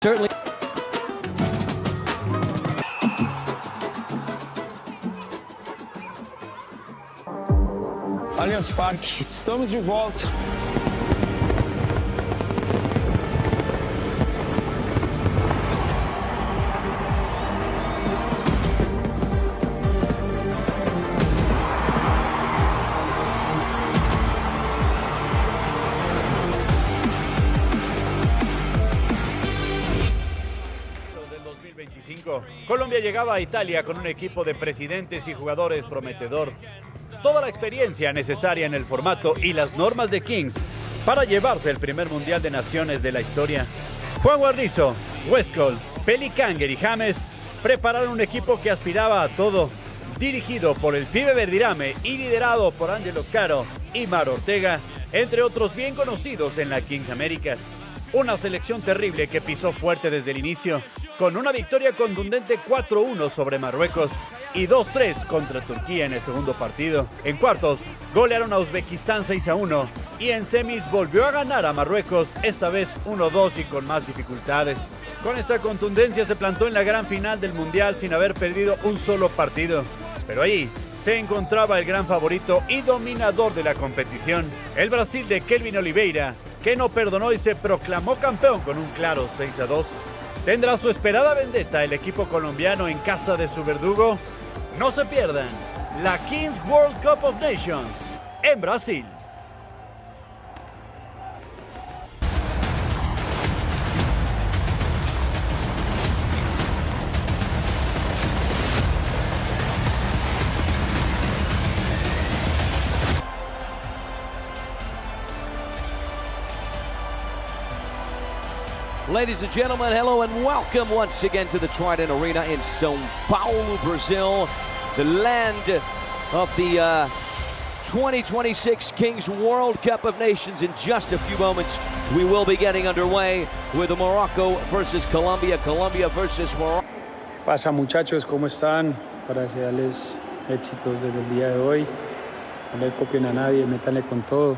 Certainly. Allianz Parque, estamos de volta. Colombia llegaba a Italia con un equipo de presidentes y jugadores prometedor. Toda la experiencia necesaria en el formato y las normas de Kings para llevarse el primer Mundial de Naciones de la historia. Juan Guarnizo, Westcol, Pelicanger y James prepararon un equipo que aspiraba a todo, dirigido por el pibe Verdirame y liderado por Angellot Caro y Mar Ortega, entre otros bien conocidos en la Kings Américas. Una selección terrible que pisó fuerte desde el inicio, con una victoria contundente 4-1 sobre Marruecos y 2-3 contra Turquía en el segundo partido. En cuartos, golearon a Uzbekistán 6-1 y en semis volvió a ganar a Marruecos, esta vez 1-2 y con más dificultades. Con esta contundencia se plantó en la gran final del Mundial sin haber perdido un solo partido. Pero ahí se encontraba el gran favorito y dominador de la competición, el Brasil de Kelvin Oliveira, que no perdonó y se proclamó campeón con un claro 6-2. ¿Tendrá su esperada vendetta el equipo colombiano en casa de su verdugo? No se pierdan la Kings World Cup of Nations en Brasil. Ladies and gentlemen, hello and welcome once again to the Trident Arena in São Paulo, Brazil, the land of the 2026 Kings World Cup of Nations. In just a few moments, we will be getting underway with Morocco versus Colombia, Colombia versus Morocco. ¿Qué pasa, muchachos? ¿Cómo están? Para desearles éxitos desde el día de hoy. No le copien a nadie, métanle con todo.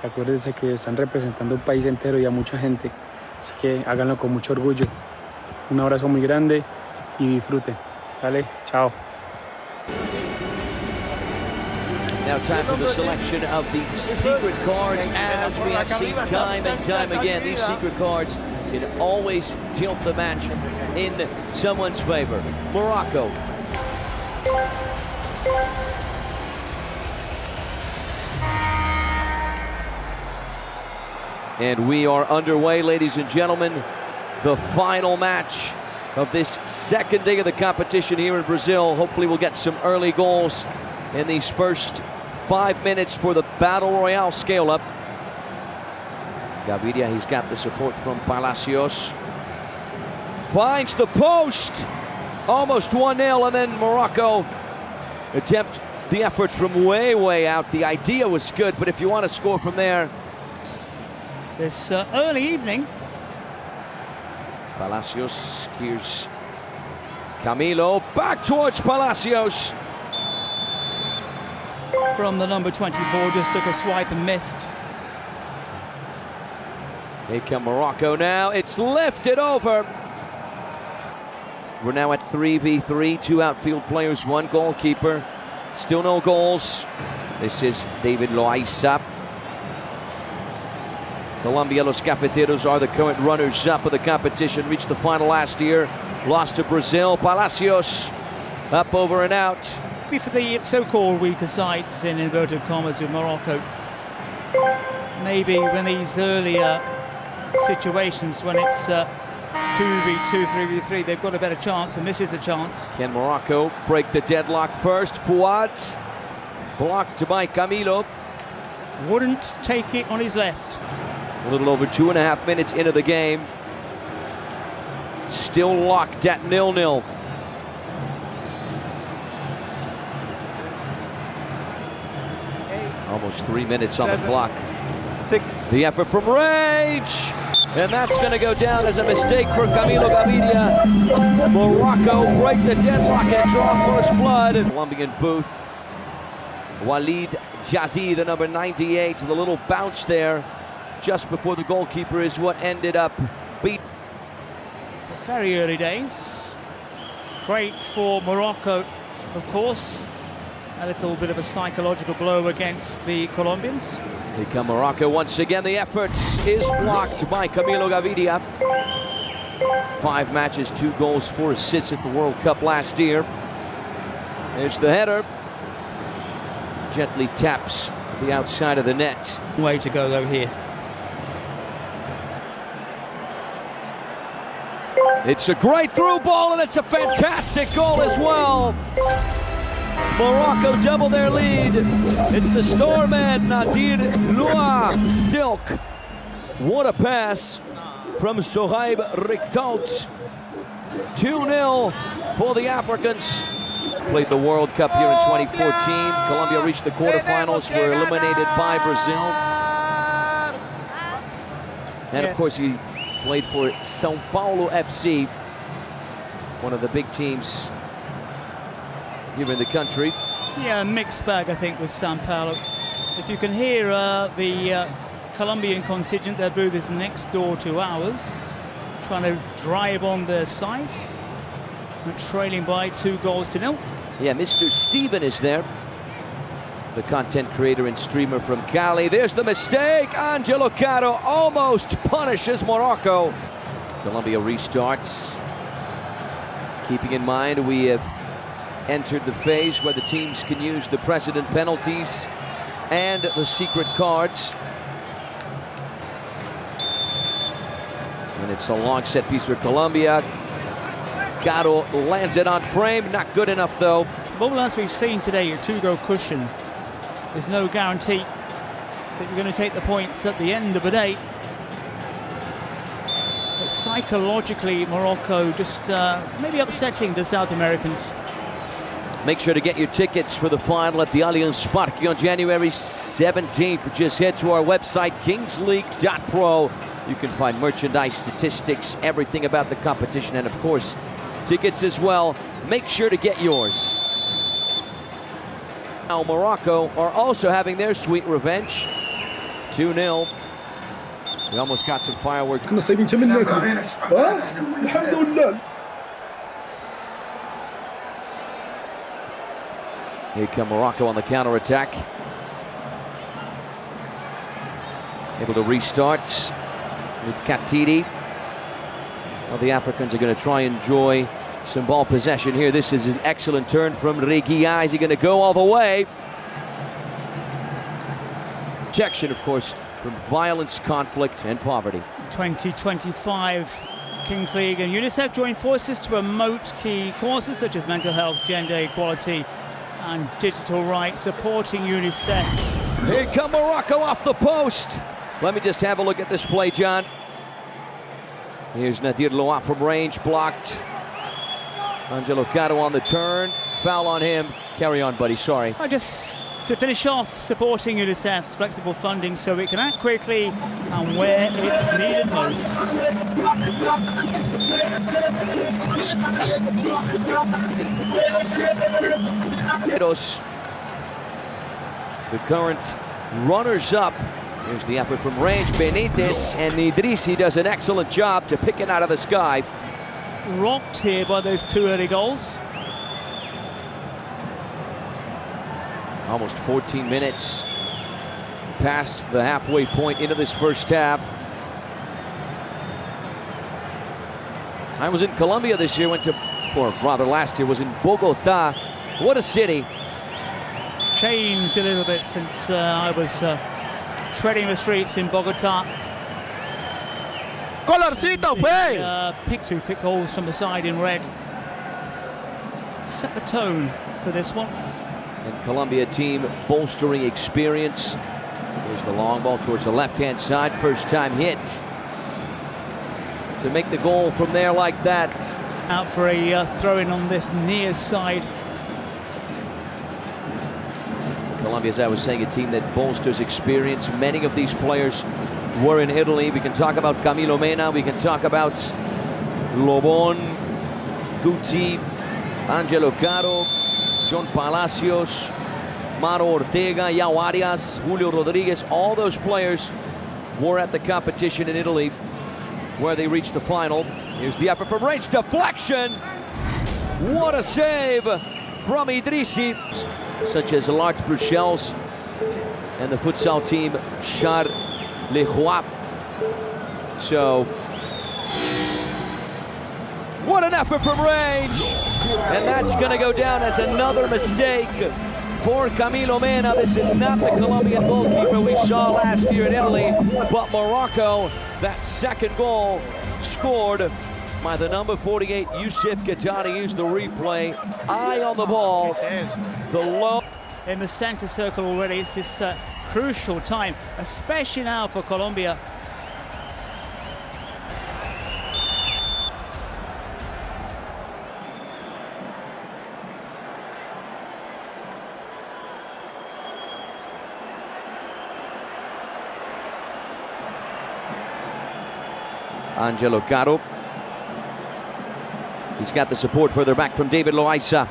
Acuérdense que están representando un país entero y a mucha gente. Así que háganlo con mucho orgullo. Un abrazo muy grande y disfruten. Dale, chao. Now time for the selection of the secret cards, as we have seen time and time again. These secret cards can always tilt the match in someone's favor. Morocco. And we are underway, ladies and gentlemen. The final match of this second day of the competition here in Brazil. Hopefully we'll get some early goals in these first 5 minutes for the Battle Royale scale-up. Gaviria, he's got the support from Palacios. Finds the post! Almost 1-0, and then Morocco attempt the effort from way out. The idea was good, but if you want to score from there, this early evening. Palacios, here's Camilo, back towards Palacios. From the number 24, just took a swipe and missed. Here come Morocco now, it's lifted over. We're now at 3v3, 2 outfield players, 1 goalkeeper. Still no goals. This is David Loaiza. Colombia, Los Cafeteros are the current runners-up of the competition. Reached the final last year, lost to Brazil. Palacios up, over and out. For the so-called weaker sides, in inverted commas, with Morocco. Maybe when these earlier situations, when it's 2v2, 3v3, they've got a better chance, and this is the chance. Can Morocco break the deadlock first? Fuad, blocked by Camilo. Wouldn't take it on his left. A little over 2.5 minutes into the game. Still locked at 0-0. Almost 3 minutes on the clock. 6. The effort from Rage! And that's going to go down as a mistake for Camilo Gaviria. Morocco break the deadlock and draw first blood. Colombian booth. Walid Jadi, the number 98, the little bounce there just before the goalkeeper is what ended up beat. very early days. Great for Morocco, of course. A little bit of a psychological blow against the Colombians. Here come Morocco once again. The effort is blocked by Camilo Gaviria. 5 matches, 2 goals, 4 assists at the World Cup last year. There's the header. Gently taps the outside of the net. Way to go though here. It's a great through ball, and it's a fantastic goal as well. Morocco double their lead. It's the Storman, Nadir Louah Dilk. What a pass from Sohaib Riktout. 2-0 for the Africans. Played the World Cup here in 2014. Colombia reached the quarterfinals, were eliminated by Brazil. And of course he played for São Paulo FC, one of the big teams here in the country. Yeah, a mixed bag, I think, with São Paulo. If you can hear the Colombian contingent, their booth is next door to ours, trying to drive on their side. We're trailing by 2-0. Yeah, Mr. Steven is there, the content creator and streamer from Cali. There's the mistake. Angellot Caro almost punishes Morocco. Colombia restarts. Keeping in mind we have entered the phase where the teams can use the precedent penalties and the secret cards. And it's a long set piece for Colombia. Caro lands it on frame, not good enough though. The ball, as we've seen today, your 2-goal cushion. There's no guarantee that you're going to take the points at the end of the day. But psychologically, Morocco just maybe upsetting the South Americans. Make sure to get your tickets for the final at the Allianz Parque on January 17th. Just head to our website, kingsleague.pro. You can find merchandise, statistics, everything about the competition, and of course, tickets as well. Make sure to get yours. Now Morocco are also having their sweet revenge. 2-0. We almost got some fireworks. Here come Morocco on the counter-attack. Able to restart with Katidi. Well, the Africans are going to try and enjoy some ball possession here. This is an excellent turn from Reguilá. Is he going to go all the way? Protection, of course, from violence, conflict, and poverty. 2025 Kings League and UNICEF join forces to promote key causes such as mental health, gender equality, and digital rights, supporting UNICEF. Here come Morocco off the post. Let me just have a look at this play, John. Here's Nadir Louah from range, blocked. Angellot Caro on the turn. Foul on him. Carry on, buddy. Sorry. Just to finish off, supporting UNICEF's flexible funding so it can act quickly and where it's needed most. The current runners-up. Here's the effort from range. Benitez, and Idrissi does an excellent job to pick it out of the sky. Rocked here by those 2 early goals. Almost 14 minutes past the halfway point into this first half. I was in Colombia this year, or rather last year, was in Bogota. What a city. It's changed a little bit since I was treading the streets in Bogota. Colorcito, Picked 2 quick goals from the side in red. Set the tone for this one. And Colombia team bolstering experience. Here's the long ball towards the left-hand side. First time hit. To make the goal from there like that. Out for a throw-in on this near side. Colombia, as I was saying, a team that bolsters experience. Many of these players were in Italy. We can talk about Camilo Mena. We can talk about Lobon, Guti, Angellot Caro, John Palacios, Maro Ortega, Yao Arias, Julio Rodriguez. All those players were at the competition in Italy. where they reached the final. Here's the effort from range, deflection. What a save from Idrissi, such as L'Art Bruxelles and the futsal team Louah. So, what an effort from range! And that's going to go down as another mistake for Camilo Mena. This is not the Colombian goalkeeper we saw last year in Italy, but Morocco. That second goal scored by the number 48, Youssef Gatani. Used the replay, eye on the ball. The low in the center circle already. It's this crucial time, especially now for Colombia. Angellot Caro. He's got the support further back from David Loaiza.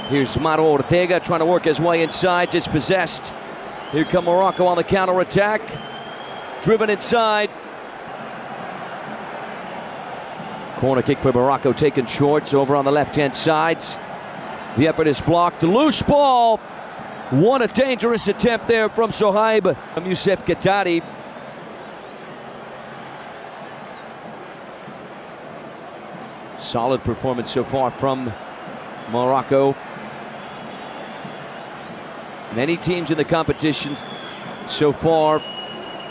Here's Maro Ortega trying to work his way inside, dispossessed. Here come Morocco on the counter-attack. Driven inside. Corner kick for Morocco taken short, over on the left-hand side. The effort is blocked. Loose ball. What a dangerous attempt there from Sohaib. From Youssef Gatani. Solid performance so far from Morocco. Many teams in the competition so far.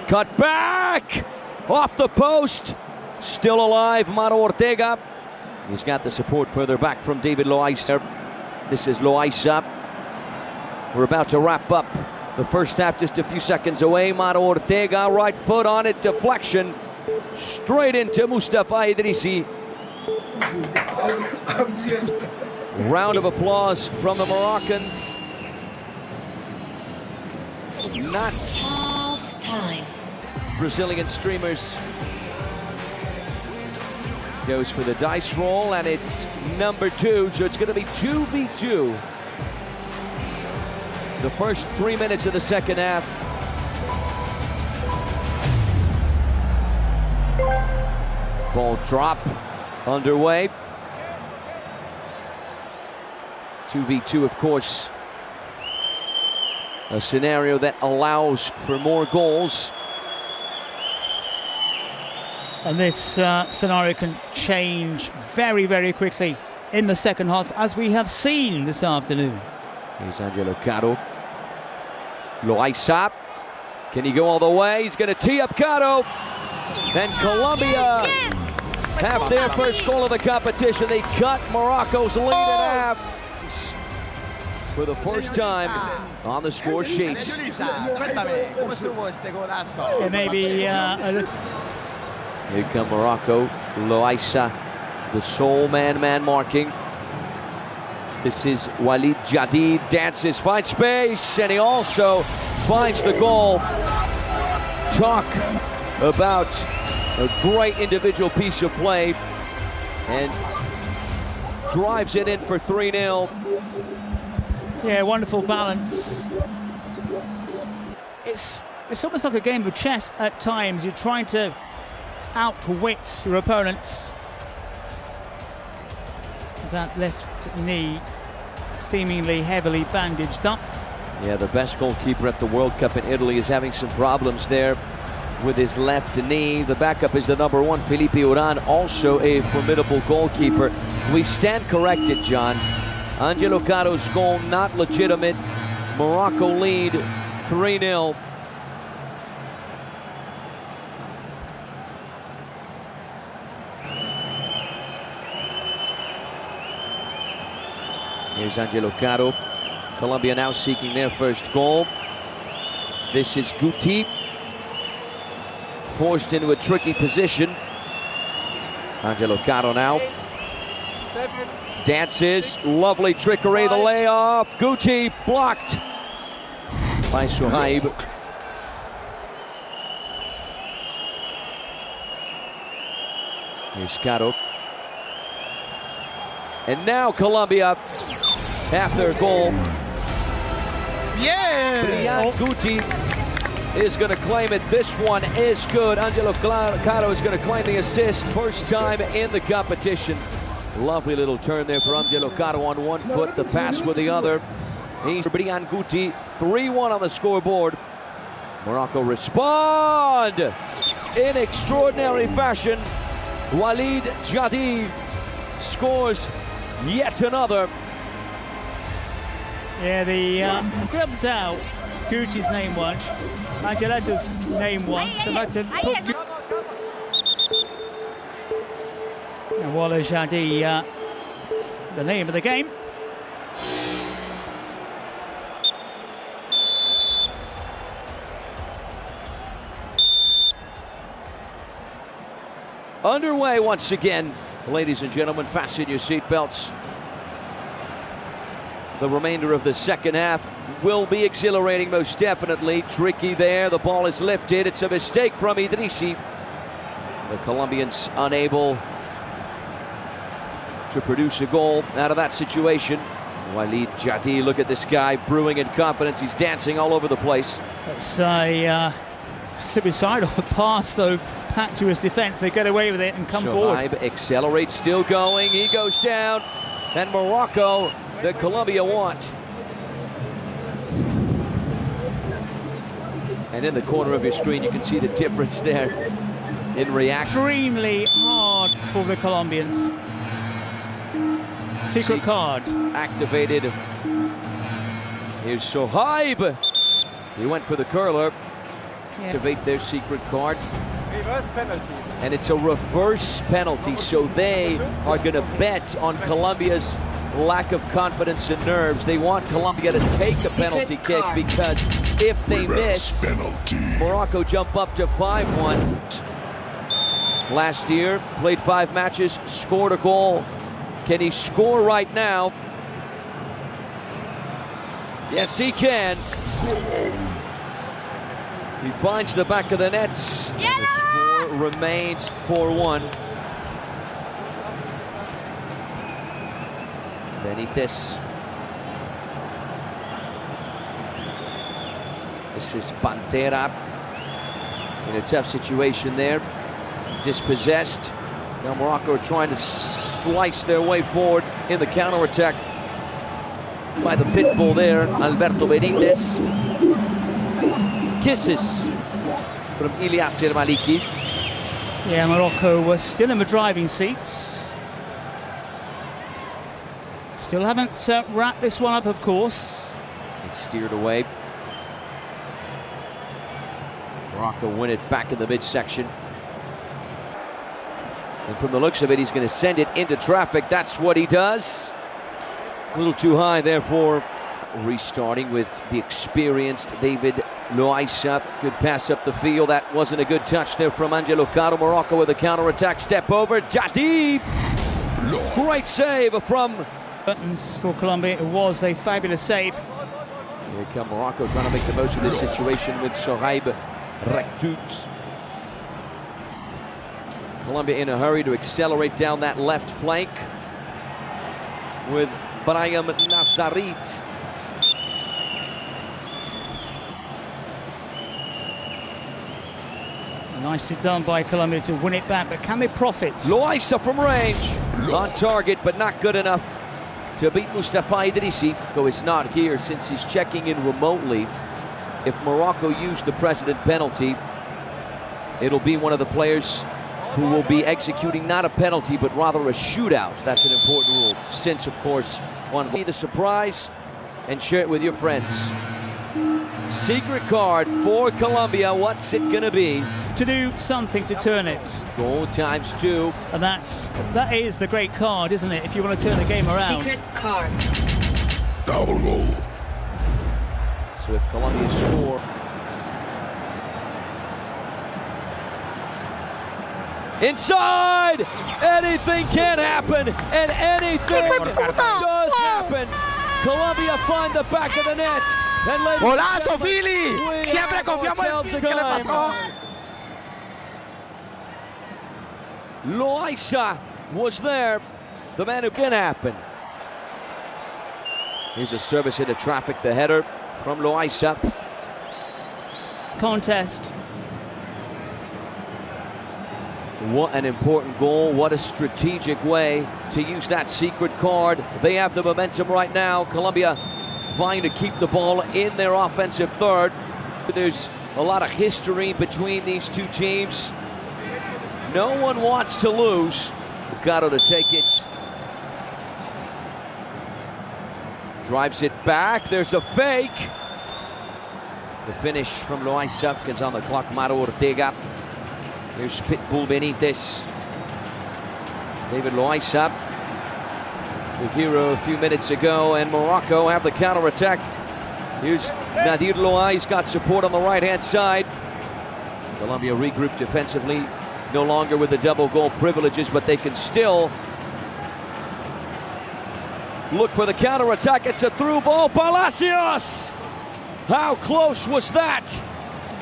Cut back! Off the post. Still alive, Maro Ortega. He's got the support further back from David Loaiza. This is Loaiza. We're about to wrap up the first half, just a few seconds away. Maro Ortega, right foot on it, deflection. Straight into Mustafa Idrissi. Round of applause from the Moroccans. Not time. Brazilian streamers. Goes for the dice roll, and it's number 2, so it's going to be 2v2. The first 3 minutes of the second half. Ball drop. Underway. 2v2, of course, a scenario that allows for more goals. And this scenario can change very, very quickly in the second half, as we have seen this afternoon. Here's Angellot Caro. Loaiza. Can he go all the way? He's going to tee up Caro. And Colombia have their first goal of the competition. They cut Morocco's lead in half for the first time on the score sheet. It may be a little... Here come Morocco. Loaiza, the sole man marking. This is Walid Jadid, dances, finds space, and he also finds the goal. Talk about a great individual piece of play, and drives it in for 3-0. Yeah, wonderful balance. It's almost like a game of chess at times. You're trying to outwit your opponents. That left knee seemingly heavily bandaged up. Yeah, the best goalkeeper at the World Cup in Italy is having some problems there with his left knee. The backup is the number 1, Felipe Uran, also a formidable goalkeeper. We stand corrected, John. Angellot Caro's goal not legitimate. Morocco lead 3-0. Here's Angellot Caro. Colombia now seeking their first goal. This is Guti. Forced into a tricky position. Angellot Caro now. Dances, lovely trickery, the layoff. Guti blocked by Sohaib. Here's Caro. And now Colombia have their goal. Yeah! Guti is going to claim it. This one is good. Angellot Caro is going to claim the assist. First time in the competition. Lovely little turn there for Angellot Caro on one foot. The pass with the other. He's Brian Guti. 3-1 on the scoreboard. Morocco respond in extraordinary fashion. Walid Jadi scores yet another. Yeah, the grabbed out Gucci's name once, Angelot's name once, and had to put and Walid Jadi, the name of the game. Underway once again, ladies and gentlemen, fasten your seatbelts. The remainder of the second half will be exhilarating, most definitely. Tricky there, the ball is lifted. It's a mistake from Idrissi. The Colombians unable to produce a goal out of that situation. Walid Jadi, look at this guy, brewing in confidence. He's dancing all over the place. It's a suicidal pass, though, pat to his defense. They get away with it and come forward. Accelerates, still going. He goes down. And Morocco, the Colombia want. And in the corner of your screen, you can see the difference there in reaction. Extremely hard for the Colombians. Secret card. Activated. Here's Sohaib. He went for the curler. Yeah. Activate their secret card. Reverse penalty. And it's a reverse penalty, so they are going to bet on Colombia's lack of confidence and nerves. They want Colombia to take a penalty kick, because if they miss, Morocco jump up to 5-1. Last year, played 5 matches, scored a goal. Can he score right now? Yes, he can. He finds the back of the net. The score remains 4-1. Benitez. This is Pantera in a tough situation there. Dispossessed. Now Morocco are trying to slice their way forward in the counter-attack by the pit bull there, Alberto Benitez. Kisses from Ilyas Maliki. Yeah, Morocco was still in the driving seat. Still haven't wrapped this one up, of course. It's steered away. Morocco win it back in the midsection. And from the looks of it, he's going to send it into traffic. That's what he does. A little too high, therefore. Restarting with the experienced David Louah. Good pass up the field. That wasn't a good touch there from Angellot Caro. Morocco with a counter-attack. Step over. Jadi. Great save from... Buttons for Colombia. It was a fabulous save. Here come Morocco trying to make the most of this situation with Sohaib Rectut. Colombia in a hurry to accelerate down that left flank with Brahim Nazarit. Nicely done by Colombia to win it back, but can they profit? Louah from range, on target, but not good enough to beat Mustafa Idrissi. Though it's not here since he's checking in remotely. If Morocco used the precedent penalty, it'll be one of the players who will be executing not a penalty, but rather a shootout. That's an important rule, since, of course, one will be the surprise and share it with your friends. Secret card for Colombia. What's it gonna be? To do something to turn it. Goal times 2. And that is the great card, isn't it? If you want to turn the game around. Secret card. Double goal. So if Colombia score, inside, anything can happen, and anything does happen. Colombia find the back of the net. ¡Golazo, Philly! Siempre confiamos en... ¿Qué le pasó? Louah was there, the man who can happen. Here's a service into traffic, the header from Louah. contest. What an important goal, what a strategic way to use that secret card. They have the momentum right now. Colombia vying to keep the ball in their offensive third. There's a lot of history between these two teams. No one wants to lose. Caro to take it. Drives it back, there's a fake. The finish from Louah is on the clock, Maru Ortega. Here's Pitbull Benitez. David Louah, the hero a few minutes ago, and Morocco have the counter-attack. Here's Nadir Louah, he's got support on the right-hand side. Colombia regrouped defensively, no longer with the double goal privileges, but they can still look for the counter-attack. It's a through ball, Palacios! How close was that?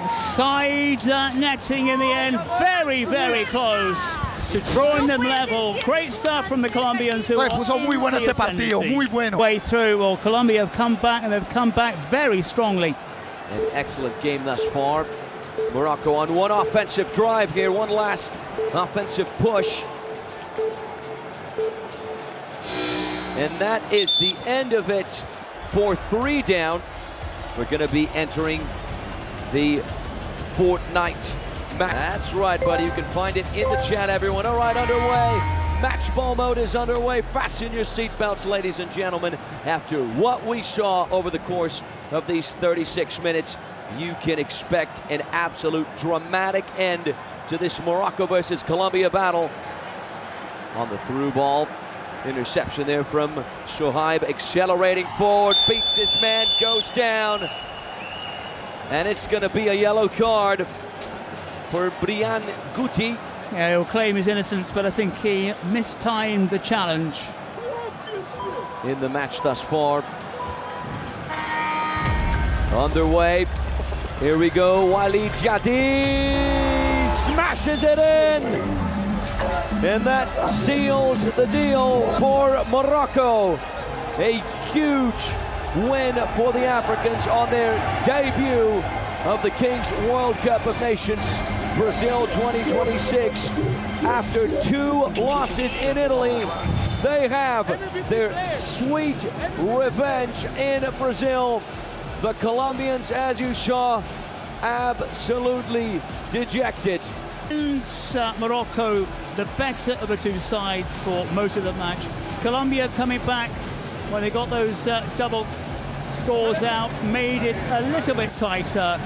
Side netting in the end, very, very close to drawing them level. Great stuff from the Colombians who puso muy bueno este partido, muy bueno. Way through. Well, Colombia have come back, and they've come back very strongly. An excellent game thus far. Morocco on one offensive drive here, one last offensive push. And that is the end of it for 3 down. We're going to be entering the fortnight match. That's right, buddy. You can find it in the chat, everyone. All right, underway. Match ball mode is underway. Fasten your seatbelts, ladies and gentlemen. After what we saw over the course of these 36 minutes, you can expect an absolute dramatic end to this Morocco versus Colombia battle. On the through ball, interception there from Shoaib, accelerating forward, beats his man, goes down. And it's going to be a yellow card for Brian Guti. Yeah, he'll claim his innocence, but I think he mistimed the challenge. In the match thus far. Underway. Here we go. Walid Jadi smashes it in. And that seals the deal for Morocco. A huge win for the Africans on their debut of the Kings World Cup of Nations Brazil 2026. After 2 losses in Italy, they have their sweet revenge in Brazil. The Colombians, as you saw, absolutely dejected. And Morocco, the better of the two sides for most of the match. Colombia coming back when they got those double scores out, made it a little bit tighter.